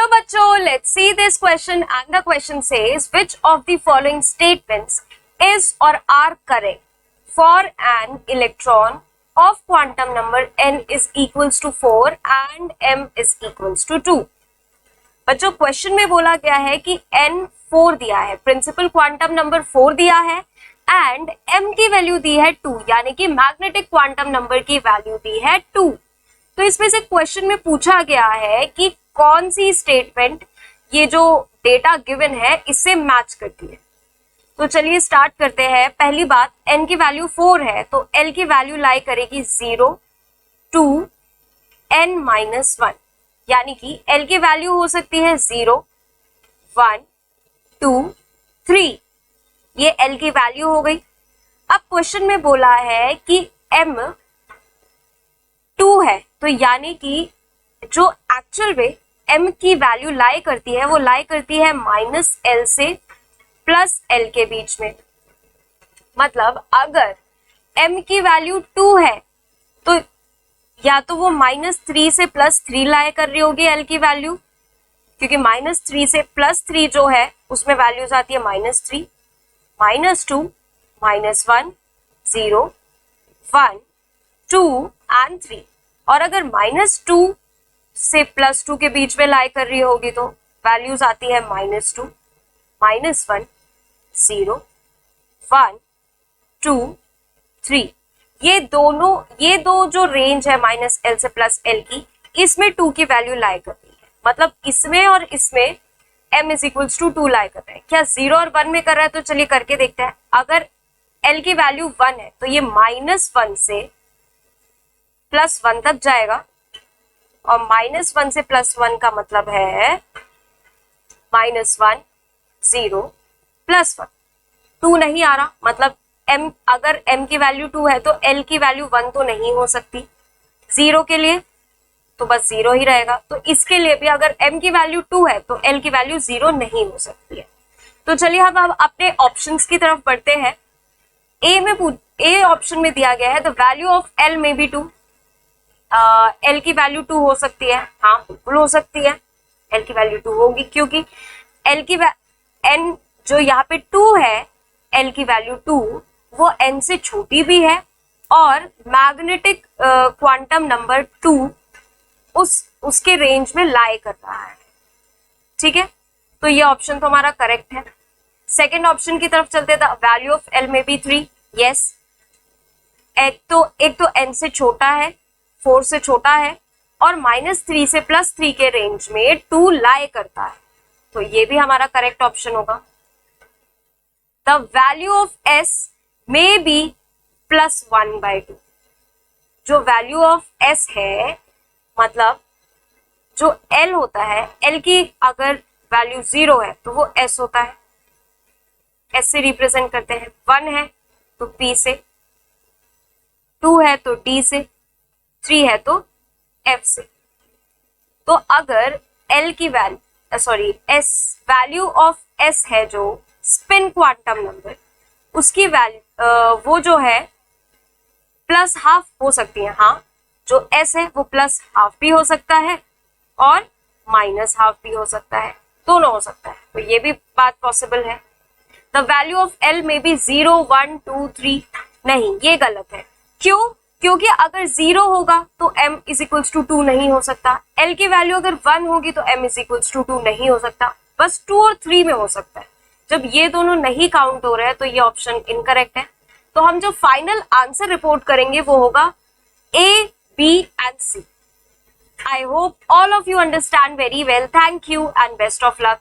चलो बच्चों, let's see this question and the question says which of the following statements is or are correct for an electron of quantum number n is equals to 4 and m is equals to 2। बच्चों question में बोला गया है कि n 4 दिया है, principal quantum number 4 दिया है एंड m की वैल्यू दी है 2, यानी कि मैग्नेटिक क्वांटम नंबर की वैल्यू दी है 2। तो इसमें से क्वेश्चन में पूछा गया है कि कौन सी स्टेटमेंट ये जो डेटा गिवन है इससे मैच करती है। तो चलिए स्टार्ट करते हैं। पहली बात, n की वैल्यू 4 है तो l की वैल्यू लाई करेगी 0 2 n माइनस 1, यानी कि l की वैल्यू हो सकती है 0 1 2 3, ये l की वैल्यू हो गई। अब क्वेश्चन में बोला है कि m 2 है, तो यानी कि जो एक्चुअल में m की वैल्यू लाई करती है वो लाई करती है माइनस l से प्लस l के बीच में। मतलब अगर m की वैल्यू 2 है तो या तो वो -3 से +3 लाई कर रही होगी l की वैल्यू, क्योंकि -3 से +3 जो है उसमें वैल्यूज आती है -3 -2 -1 0 1 2 एंड 3। और अगर -2 से +2 के बीच में लाई कर रही होगी तो वैल्यूज आती है -2 -1 0 1 2 3। ये दो जो रेंज है -l से +l की, इसमें 2 की वैल्यू लाई कर रही है। मतलब इसमें और इसमें m इज इक्वल्स टू 2 लाई कर रहा है। क्या 0 और 1 में कर रहा है? तो चलिए करके देखते हैं। अगर l की वैल्यू 1 है तो ये -1 से +1 तक जाएगा, और -1 से +1 का मतलब है -1 0 +1। 2 नहीं आ रहा, मतलब m, अगर m की वैल्यू 2 है तो l की वैल्यू 1 तो नहीं हो सकती। 0 के लिए तो बस 0 ही रहेगा, तो इसके लिए भी अगर m की वैल्यू 2 है तो l की वैल्यू 0 नहीं हो सकती है। तो चलिए हम अपने ऑप्शंस की तरफ बढ़ते हैं। ए ऑप्शन में दिया गया है द वैल्यू ऑफ l में बी 2। l की वैल्यू 2 हो सकती है, हाँ बिल्कुल हो सकती है, l की वैल्यू 2 होगी, क्योंकि l की n जो यहाँ पे 2 है, l की वैल्यू 2 वो n से छोटी भी है और मैग्नेटिक क्वांटम नंबर 2 उसके रेंज में लाई कर रहा है। ठीक है, तो ये ऑप्शन तो हमारा करेक्ट है। सेकेंड ऑप्शन की तरफ चलते थे, वैल्यू ऑफ l में भी 3। यस, एक तो n से छोटा है, 4 से छोटा है, और -3 से +3 के रेंज में 2 लाई करता है, तो ये भी हमारा करेक्ट ऑप्शन होगा। The value of s may be +1/2। जो वैल्यू ऑफ s है, मतलब जो l होता है, l की अगर वैल्यू 0 है तो वो s होता है, s से रिप्रेजेंट करते हैं। 1 है तो p से, 2 है तो d से, 3 है तो f से। तो अगर l की वैल्यू ऑफ s है जो स्पिन क्वांटम नंबर, उसकी वैल्यू वो जो है +½ हो सकती है। हाँ, जो s है वो +½ भी हो सकता है और -½ भी हो सकता है, दोनों हो सकता है, तो ये भी बात पॉसिबल है। द वैल्यू ऑफ l में भी 0 1 2 3, नहीं ये गलत है। क्यों? क्योंकि अगर 0 होगा तो m इज इक्वल्स टू 2 नहीं हो सकता, l की वैल्यू अगर 1 होगी तो m इज इक्वल्स टू 2 नहीं हो सकता, बस 2 और 3 में हो सकता है। जब ये दोनों नहीं काउंट हो रहे हैं तो ये ऑप्शन इनकरेक्ट है। तो हम जो फाइनल आंसर रिपोर्ट करेंगे वो होगा A, B and C। I hope all of you understand very well. Thank you and best of luck.